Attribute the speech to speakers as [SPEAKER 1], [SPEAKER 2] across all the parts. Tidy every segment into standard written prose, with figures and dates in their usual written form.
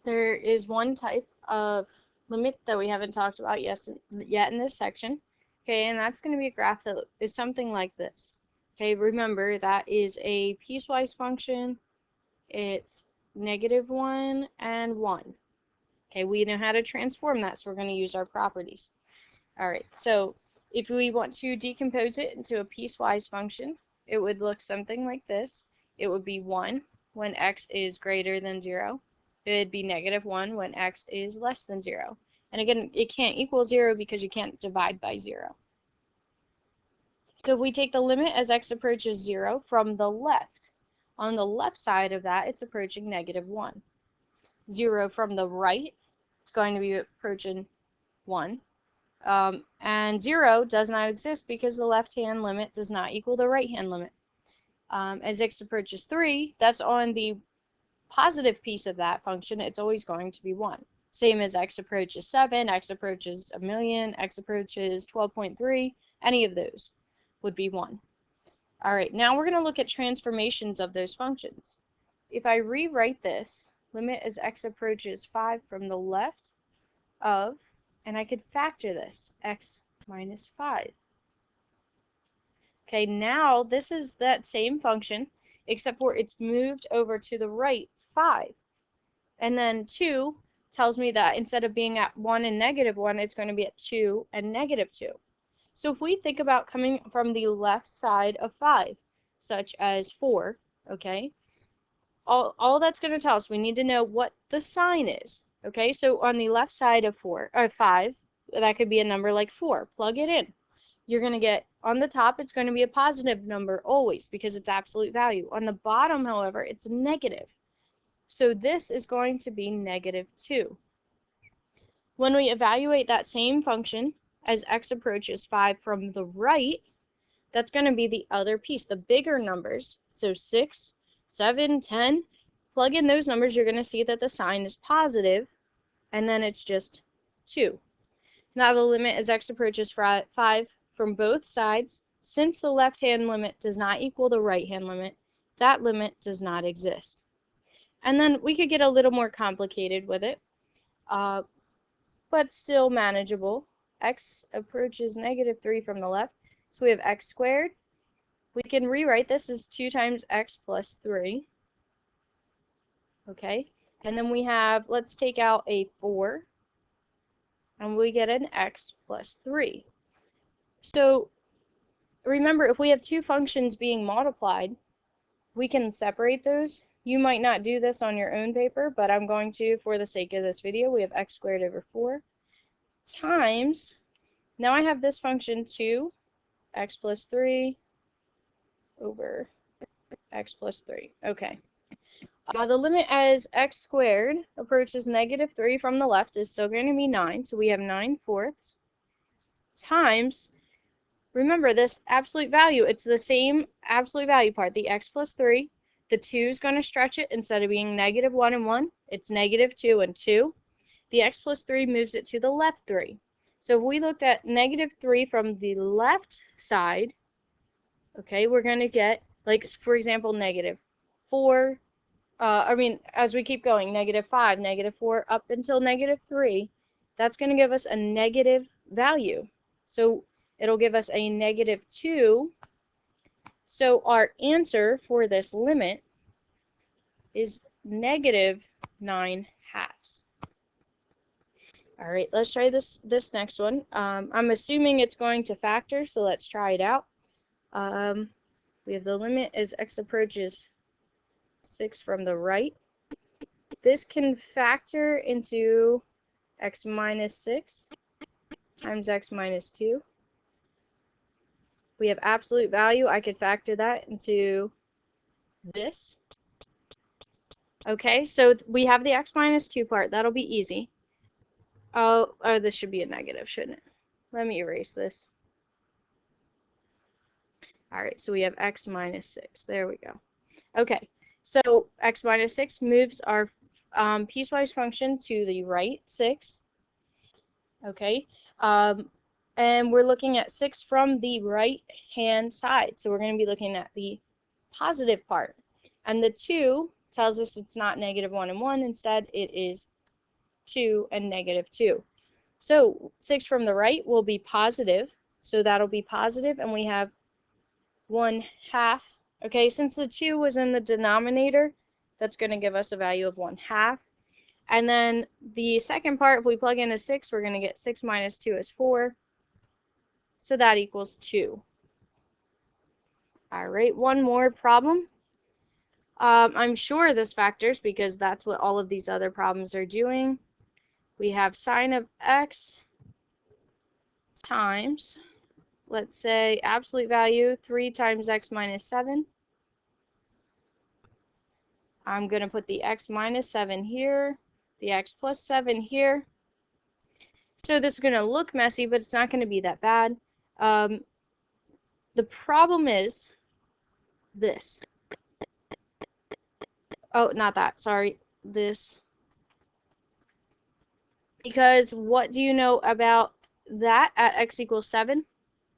[SPEAKER 1] there is one type of limit that we haven't talked about yet in this section. Okay, and that's going to be a graph that is something like this. Okay, remember that is a piecewise function. It's -1 and 1. Okay, we know how to transform that, so we're going to use our properties. Alright, so if we want to decompose it into a piecewise function, it would look something like this. It would be 1 when x is greater than 0. It would be -1 when x is less than 0. And again, it can't equal 0 because you can't divide by 0. So if we take the limit as x approaches 0 from the left, on the left side of that, it's approaching -1. 0 from the right, it's going to be approaching 1. And 0 does not exist because the left-hand limit does not equal the right-hand limit. As x approaches 3, that's on the positive piece of that function, it's always going to be 1. Same as x approaches 7, x approaches 1,000,000, x approaches 12.3, any of those would be 1. Alright, now we're going to look at transformations of those functions. If I rewrite this, limit as x approaches 5 from the left of, and I could factor this, x minus 5. Okay, now this is that same function, except for it's moved over to the right 5. And then 2 tells me that instead of being at 1 and -1, it's going to be at 2 and -2. So if we think about coming from the left side of 5, such as 4, okay, all that's going to tell us, we need to know what the sign is. Okay, so on the left side of 5, that could be a number like 4. Plug it in. You're going to get, on the top, it's going to be a positive number always because it's absolute value. On the bottom, however, it's negative. So this is going to be -2. When we evaluate that same function as x approaches 5 from the right, that's going to be the other piece, the bigger numbers. So 6, 7, 10. Plug in those numbers, you're going to see that the sign is positive, and then it's just 2. Now the limit as x approaches 5 from both sides. Since the left-hand limit does not equal the right-hand limit, that limit does not exist. And then we could get a little more complicated with it, but still manageable. X approaches -3 from the left, so we have x squared. We can rewrite this as 2 times x plus 3. Okay, and then we have, let's take out a 4, and we get an x plus 3. So remember, if we have two functions being multiplied, we can separate those. You might not do this on your own paper, but I'm going to for the sake of this video. We have x squared over 4 times, now I have this function 2, x plus 3 over x plus 3. Okay. The limit as x squared approaches -3 from the left is still going to be 9, so we have 9/4 times, remember this absolute value, it's the same absolute value part, the x plus 3, the 2 is going to stretch it, instead of being -1 and 1, it's -2 and 2. The x plus 3 moves it to the left 3. So if we looked at -3 from the left side, okay, we're going to get, like, for example, -4, as we keep going, -5, -4, up until -3, that's going to give us a negative value. So it'll give us a -2. So our answer for this limit is -9/2. All right, let's try this next one. I'm assuming it's going to factor, so let's try it out. We have the limit as x approaches 6 from the right. This can factor into x minus 6 times x minus 2. We have absolute value. I could factor that into this. Okay, so we have the x minus 2 part. That'll be easy. Oh, this should be a negative, shouldn't it? Let me erase this. Alright, so we have x minus 6. There we go. Okay, so x minus 6 moves our piecewise function to the right 6. Okay, and we're looking at 6 from the right-hand side. So we're going to be looking at the positive part. And the 2 tells us it's not -1 and 1. Instead, it is 2, and negative 2. So 6 from the right will be positive, so that'll be positive, and we have 1/2. Okay, since the 2 was in the denominator, that's going to give us a value of 1/2. And then the second part, if we plug in a 6, we're going to get 6 minus 2 is 4. So that equals 2. All right, one more problem. I'm sure this factors because that's what all of these other problems are doing. We have sine of x times, let's say, absolute value 3 times x minus 7. I'm going to put the x minus 7 here, the x plus 7 here. So this is going to look messy, but it's not going to be that bad. The problem is this. Oh, not that. Sorry. This. Because what do you know about that at x equals 7?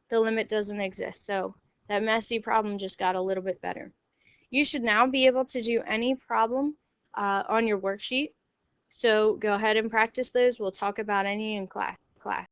[SPEAKER 1] The limit doesn't exist. So that messy problem just got a little bit better. You should now be able to do any problem on your worksheet. So go ahead and practice those. We'll talk about any in class.